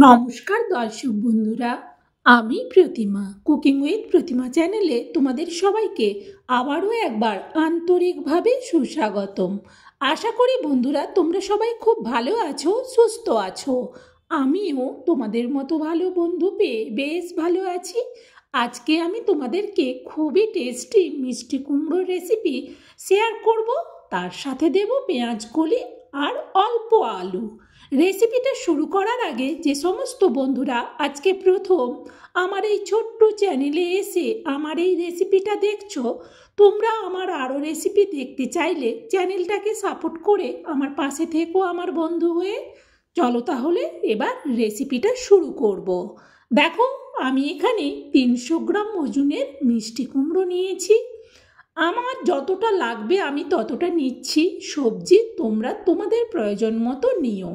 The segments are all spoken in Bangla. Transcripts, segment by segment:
নমস্কার দর্শক বন্ধুরা, আমি প্রতিমা কুকিং উইথ প্রতিমা চ্যানেলে তোমাদের সবাইকে আবারও একবার আন্তরিকভাবে সুস্বাগতম। আশা করি বন্ধুরা তোমরা সবাই খুব ভালো আছো, সুস্থ আছো। আমিও তোমাদের মতো ভালো বন্ধু পেয়ে বেশ ভালো আছি। আজকে আমি তোমাদেরকে খুবই টেস্টি মিষ্টি কুমড়োর রেসিপি শেয়ার করব। তার সাথে দেব পেঁয়াজ কলি আর অল্প আলু। রেসিপিটা শুরু করার আগে যে সমস্ত বন্ধুরা আজকে প্রথম আমার এই ছোট্ট চ্যানেলে এসে আমার এই রেসিপিটা দেখছো, তোমরা আমার আরও রেসিপি দেখতে চাইলে চ্যানেলটাকে সাপোর্ট করে আমার পাশে থেকো আমার বন্ধু হয়ে। চলো তাহলে এবার রেসিপিটা শুরু করব। দেখো, আমি এখানে 300 গ্রাম ওজনের মিষ্টি কুমড়ো নিয়েছি। আমার যতটা লাগবে আমি ততটা নিচ্ছি। সবজি তোমরা তোমাদের প্রয়োজন মতো নিও।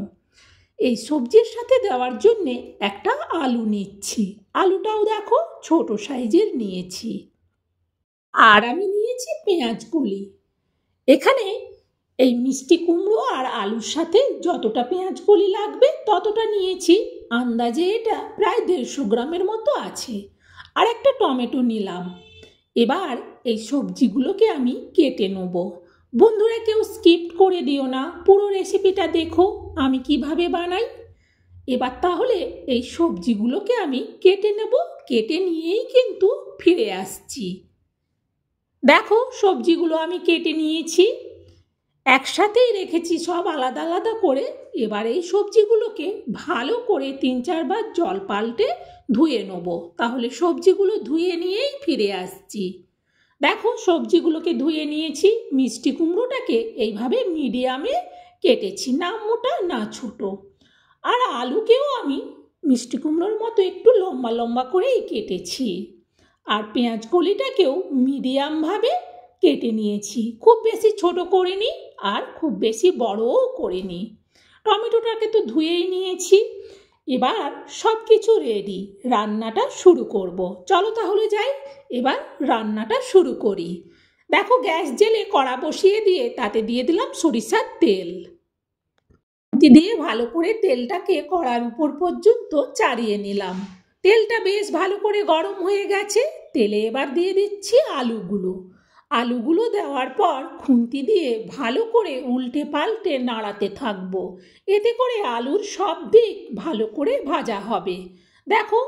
এই সবজির সাথে দেওয়ার জন্যে একটা আলু নিচ্ছি। আলুটাও দেখো ছোট সাইজের নিয়েছি। আর আমি নিয়েছি পেঁয়াজ কলি। এখানে এই মিষ্টি কুমড়ো আর আলুর সাথে যতটা পেঁয়াজ কলি লাগবে ততটা নিয়েছি। আন্দাজে এটা প্রায় 150 গ্রামের মতো আছে। আর একটা টমেটো নিলাম। এবার এই সবজিগুলোকে আমি কেটে নেব। বন্ধুরা কেউ স্কিপ করে দিও না, পুরো রেসিপিটা দেখো আমি কিভাবে বানাই। এবার তাহলে এই সবজিগুলোকে আমি কেটে নেব। কেটে নিয়েই কিন্তু ফিরে আসছি। দেখো, সবজিগুলো আমি কেটে নিয়েছি, একসাথেই রেখেছি সব আলাদা আলাদা করে। এবার এই সবজিগুলোকে ভালো করে 3-4 বার জল পাল্টে ধুয়ে নেব। তাহলে সবজিগুলো ধুয়ে নিয়েই ফিরে আসছি। দেখো, সবজিগুলোকে ধুয়ে নিয়েছি। মিষ্টি কুমড়োটাকে এইভাবে মিডিয়ামে কেটেছি, না মোটা না ছোট। আর আলুকেও আমি মিষ্টি কুমড়োর মতো একটু লম্বা লম্বা করেই কেটেছি। আর পেঁয়াজ কলিটাকেও মিডিয়ামভাবে কেটে নিয়েছি, খুব বেশি ছোট করিনি আর খুব বেশি বড়ও করিনি। টমেটোটাকে তো ধুয়েই নিয়েছি। এবার সব কিছু রেডি, রান্নাটা শুরু করব। চলো তাহলে যাই, এবার রান্নাটা শুরু করি। দেখো, গ্যাস জেলে কড়া বসিয়ে দিয়ে তাতে দিয়ে দিলাম সরিষার তেল। দিয়ে ভালো করে তেলটাকে কড়ার উপর পর্যন্ত চাড়িয়ে নিলাম। তেলটা বেশ ভালো করে গরম হয়ে গেছে। তেলে এবার দিয়ে দিচ্ছি আলুগুলো। আলুগুলো দেওয়ার পর খুন্তি দিয়ে ভালো করে উল্টে পাল্টে নাড়াতে থাকবো। এতে করে আলুর সব দিক ভালো করে ভাজা হবে। দেখো,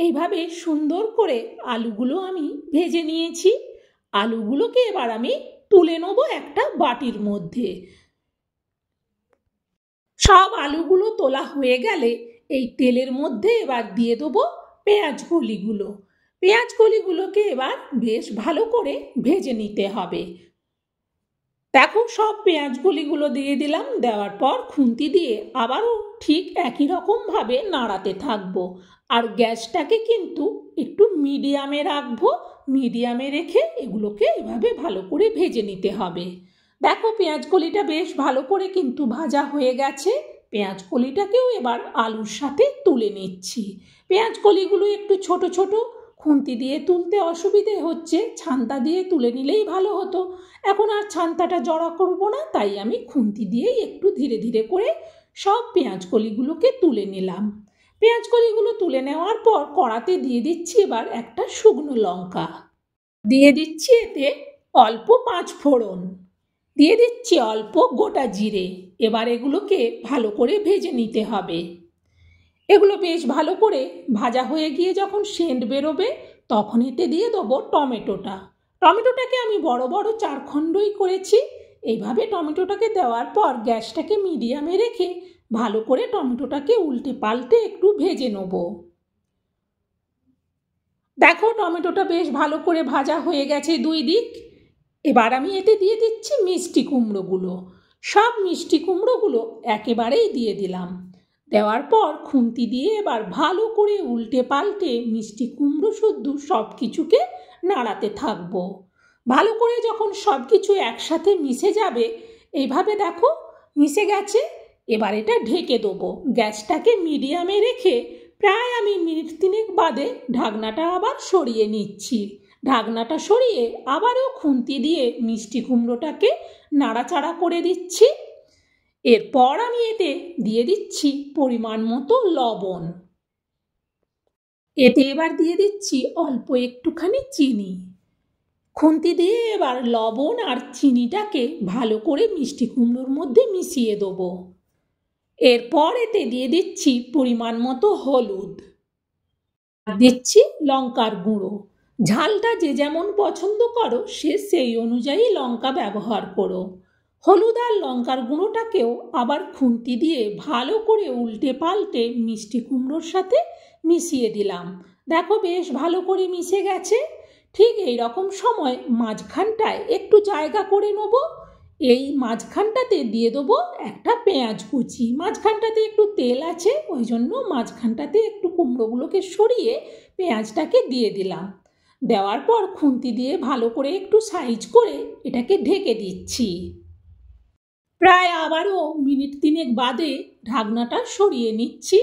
এইভাবে সুন্দর করে আলুগুলো আমি ভেজে নিয়েছি। আলুগুলোকে এবার আমি তুলে নেবো একটা বাটির মধ্যে। সব আলুগুলো তোলা হয়ে গেলে এই তেলের মধ্যে এবার দিয়ে দেবো পেঁয়াজ কলিগুলো। পেঁয়াজ কলিগুলোকে এবার বেশ ভালো করে ভেজে নিতে হবে। দেখো, সব পেঁয়াজ কলিগুলো দিয়ে দিলাম। দেওয়ার পর খুন্তি দিয়ে আবারও ঠিক একই রকমভাবে নাড়াতে থাকবো। আর গ্যাসটাকে কিন্তু একটু মিডিয়ামে রাখবো। মিডিয়ামে রেখে এগুলোকে এভাবে ভালো করে ভেজে নিতে হবে। দেখো, পেঁয়াজ কলিটা বেশ ভালো করে কিন্তু ভাজা হয়ে গেছে। পেঁয়াজ কলিটাকেও এবার আলুর সাথে তুলে নিচ্ছি। পেঁয়াজ কলিগুলো একটু ছোট ছোট, খুন্তি দিয়ে তুলতে অসুবিধে হচ্ছে, ছান্তা দিয়ে তুলে নিলেই ভালো হতো। এখন আর ছান্তাটা জড়া করব না, তাই আমি খুন্তি দিয়েই একটু ধীরে ধীরে করে সব পেঁয়াজ কলিগুলোকে তুলে নিলাম। পেঁয়াজ কলিগুলো তুলে নেওয়ার পর কড়াতে দিয়ে দিচ্ছি এবার একটা শুকনো লঙ্কা। দিয়ে দিচ্ছি এতে অল্প 5 ফোড়ন। দিয়ে দিচ্ছি অল্প গোটা জিরে। এবার এগুলোকে ভালো করে ভেজে নিতে হবে। এগুলো বেশ ভালো করে ভাজা হয়ে গিয়ে যখন সেন্ট বেরোবে তখন এতে দিয়ে দেবো টমেটোটা। টমেটোটাকে আমি বড় বড় 4 খণ্ডই করেছি। এইভাবে টমেটোটাকে দেওয়ার পর গ্যাসটাকে মিডিয়ামে রেখে ভালো করে টমেটোটাকে উল্টে পাল্টে একটু ভেজে নেব। দেখো, টমেটোটা বেশ ভালো করে ভাজা হয়ে গেছে 2 দিক। এবার আমি এতে দিয়ে দিচ্ছি মিষ্টি কুমড়োগুলো। সব মিষ্টি কুমড়োগুলো একেবারেই দিয়ে দিলাম। দেওয়ার পর খুন্তি দিয়ে এবার ভালো করে উল্টে পাল্টে মিষ্টি কুমড়ো শুদ্ধ সব কিছুকে নাড়াতে থাকবো। ভালো করে যখন সব কিছু একসাথে মিশে যাবে, এইভাবে দেখো মিশে গেছে। এবার এটা ঢেকে দেবো। গ্যাসটাকে মিডিয়ামে রেখে প্রায় আমি মিনিট 3 বাদে ঢাকনাটা আবার সরিয়ে নিচ্ছি। ঢাকনাটা সরিয়ে আবারও খুন্তি দিয়ে মিষ্টি কুমড়োটাকে নাড়াচাড়া করে দিচ্ছি। এরপর আমি এতে দিয়ে দিচ্ছি পরিমাণ মতো লবণ। এতে এবার দিয়ে দিচ্ছি অল্প একটুখানি চিনি। খুন্তি দিয়ে এবার লবণ আর চিনিটাকে ভালো করে মিষ্টি কুমড়োর মধ্যে মিশিয়ে দেবো। এরপর এতে দিয়ে দিচ্ছি পরিমাণ মতো হলুদ, দিচ্ছি লঙ্কার গুঁড়ো। ঝালটা যে যেমন পছন্দ করো সে সেই অনুযায়ী লঙ্কা ব্যবহার করো। হলুদ আর লঙ্কার গুঁড়োটাকেও আবার খুন্তি দিয়ে ভালো করে উল্টে পাল্টে মিষ্টি কুমড়োর সাথে মিশিয়ে দিলাম। দেখো বেশ ভালো করে মিশে গেছে। ঠিক এই রকম সময় মাঝখানটায় একটু জায়গা করে নেব। এই মাঝখানটাতে দিয়ে দেবো একটা পেঁয়াজ কুচি। মাঝখানটাতে একটু তেল আছে, ওই জন্য মাঝখানটাতে একটু কুমড়োগুলোকে সরিয়ে পেঁয়াজটাকে দিয়ে দিলাম। দেওয়ার পর খুন্তি দিয়ে ভালো করে একটু সাইজ করে এটাকে ঢেকে দিচ্ছি। প্রায় আবারও মিনিট 3 বাদে ঢাকনাটা সরিয়ে নিচ্ছি।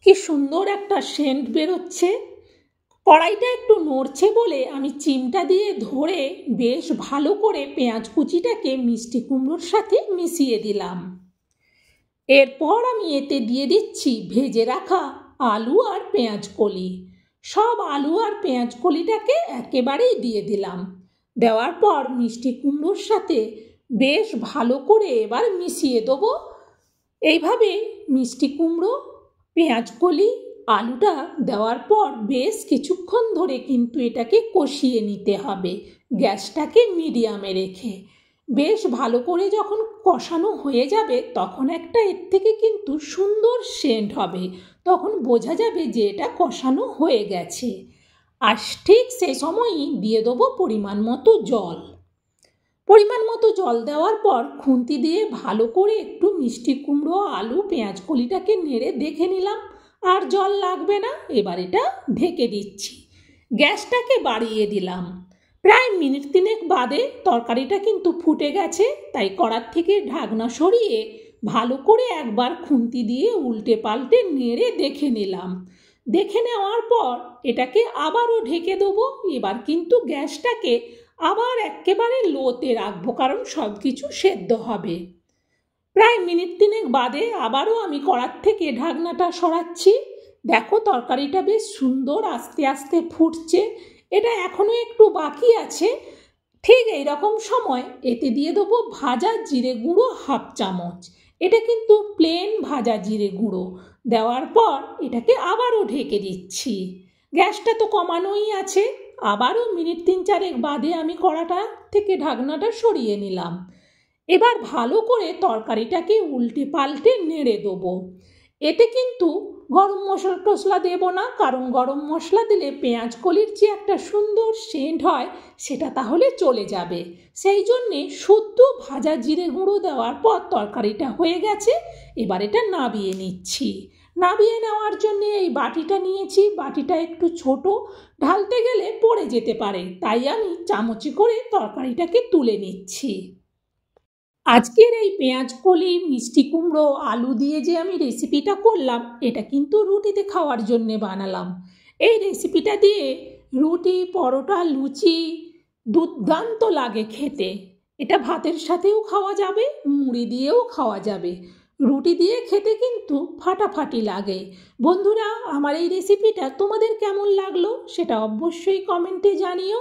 কি সুন্দর একটা সেন্ট বেরোচ্ছে। কড়াইটা একটু নড়ছে বলে আমি চিমটা দিয়ে ধরে বেশ ভালো করে পেঁয়াজ কুচিটাকে মিষ্টি কুমড়োর সাথে মিশিয়ে দিলাম। এরপর আমি এতে দিয়ে দিচ্ছি ভেজে রাখা আলু আর পেঁয়াজ কলি। সব আলু আর পেঁয়াজ কলিটাকে একেবারেই দিয়ে দিলাম। দেওয়ার পর মিষ্টি কুমড়োর সাথে বেশ ভালো করে এবার মিশিয়ে দেবো। এইভাবে মিষ্টি কুমড়ো, পেঁয়াজ কলি, আলুটা দেওয়ার পর বেশ কিছুক্ষণ ধরে কিন্তু এটাকে কষিয়ে নিতে হবে, গ্যাসটাকে মিডিয়ামে রেখে। বেশ ভালো করে যখন কষানো হয়ে যাবে তখন একটা এর থেকে কিন্তু সুন্দর সেন্ট হবে, তখন বোঝা যাবে যে এটা কষানো হয়ে গেছে। আর ঠিক সেই সময়ই দিয়ে দেবো পরিমাণ মতো জল। পরিমাণ মতো জল দেওয়ার পর খুন্তি দিয়ে ভালো করে একটু মিষ্টি কুমড়ো, আলু, পেঁয়াজ কলিটাকে নেড়ে দেখে নিলাম আর জল লাগবে না। এবার এটা ঢেকে দিচ্ছি। গ্যাসটাকে বাড়িয়ে দিলাম। প্রায় মিনিট 3 বাদে তরকারিটা কিন্তু ফুটে গেছে, তাই কড়ার থেকে ঢাকনা সরিয়ে ভালো করে একবার খুন্তি দিয়ে উল্টে পাল্টে নেড়ে দেখে নিলাম। দেখে নেওয়ার পর এটাকে আবারও ঢেকে দেবো। এবার কিন্তু গ্যাসটাকে আবার একেবারে লোতে রাখবো, কারণ সব কিছু সেদ্ধ হবে। প্রায় মিনিট 3 বাদে আবারও আমি কড়ার থেকে ঢাকনাটা সরাচ্ছি। দেখো তরকারিটা বেশ সুন্দর আস্তে আস্তে ফুটছে। এটা এখনও একটু বাকি আছে। ঠিক এইরকম সময় এতে দিয়ে দেবো ভাজা জিরে গুঁড়ো 1/2 চামচ। এটা কিন্তু প্লেন ভাজা জিরে গুঁড়ো। দেওয়ার পর এটাকে আবারও ঢেকে দিচ্ছি। গ্যাসটা তো কমানোই আছে। আবারও মিনিট 3-4 বাদে আমি কড়াটা থেকে ঢাকনাটা সরিয়ে নিলাম। এবার ভালো করে তরকারিটাকে উল্টে পাল্টে নেড়ে দেবো। এতে কিন্তু গরম মশলা টশলা দেবো না, কারণ গরম মশলা দিলে পেঁয়াজ কলির যে একটা সুন্দর সেন্ট হয় সেটা তাহলে চলে যাবে। সেই জন্যে শুদ্ধ ভাজা জিরে গুঁড়ো দেওয়ার পর তরকারিটা হয়ে গেছে। এবার এটা নাবিয়ে নিচ্ছি। নাবিয়ে নেওয়ার জন্যে এই বাটিটা নিয়েছি। বাটিটা একটু ছোট, ঢালতে গেলে পড়ে যেতে পারে, তাই আমি চামচে করে তরকারিটাকে তুলে নিচ্ছি। আজকের এই পেঁয়াজ কলি, মিষ্টি কুমড়ো, আলু দিয়ে যে আমি রেসিপিটা করলাম, এটা কিন্তু রুটিতে খাওয়ার জন্যে বানালাম। এই রেসিপিটা দিয়ে রুটি, পরোটা, লুচি দুর্দান্ত লাগে খেতে। এটা ভাতের সাথেও খাওয়া যাবে, মুড়ি দিয়েও খাওয়া যাবে। রুটি দিয়ে খেতে কিন্তু ফাটাফাটি লাগে। বন্ধুরা, আমার এই রেসিপিটা তোমাদের কেমন লাগলো সেটা অবশ্যই কমেন্টে জানিও।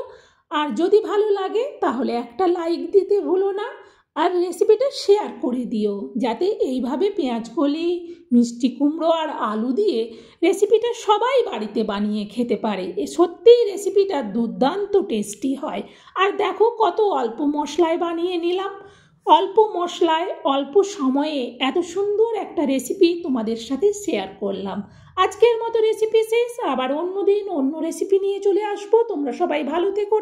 আর যদি ভালো লাগে তাহলে একটা লাইক দিতে ভুলো না, আর রেসিপিটা শেয়ার করে দিও, যাতে এইভাবে পেঁয়াজ কলি, মিষ্টি কুমড়ো আর আলু দিয়ে রেসিপিটা সবাই বাড়িতে বানিয়ে খেতে পারে। সত্যিই রেসিপিটা দুর্দান্ত টেস্টি হয়। আর দেখো কত অল্প মশলায় বানিয়ে নিলাম। অল্প মশলায় অল্প সময়ে এত সুন্দর একটা রেসিপি তোমাদের সাথে শেয়ার করলাম। আজকের মতো রেসিপি শেষ। আবার অন্য দিন অন্য রেসিপি নিয়ে চলে আসবো। তোমরা সবাই ভালো থেকো।